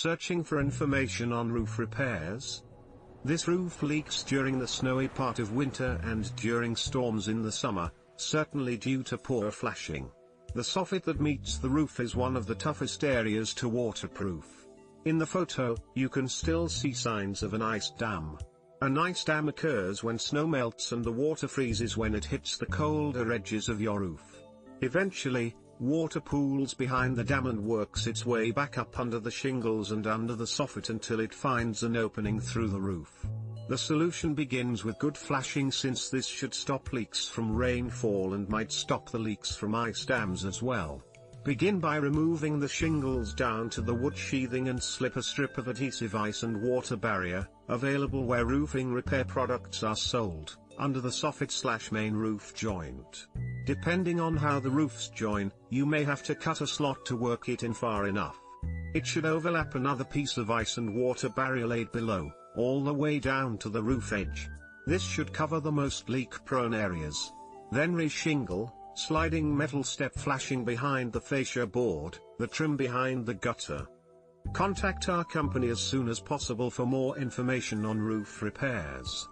Searching for information on roof repairs? This roof leaks during the snowy part of winter and during storms in the summer, certainly due to poor flashing. The soffit that meets the roof is one of the toughest areas to waterproof. In the photo, you can still see signs of an ice dam. An ice dam occurs when snow melts and the water freezes when it hits the colder edges of your roof. Eventually, water pools behind the dam and works its way back up under the shingles and under the soffit until it finds an opening through the roof. The solution begins with good flashing, since this should stop leaks from rainfall and might stop the leaks from ice dams as well. Begin by removing the shingles down to the wood sheathing and slip a strip of adhesive ice and water barrier, available where roofing repair products are sold, under the soffit/main roof joint. Depending on how the roofs join, you may have to cut a slot to work it in far enough. It should overlap another piece of ice and water barrier laid below, all the way down to the roof edge. This should cover the most leak-prone areas. Then re-shingle, sliding metal step flashing behind the fascia board, the trim behind the gutter. Contact our company as soon as possible for more information on roof repairs.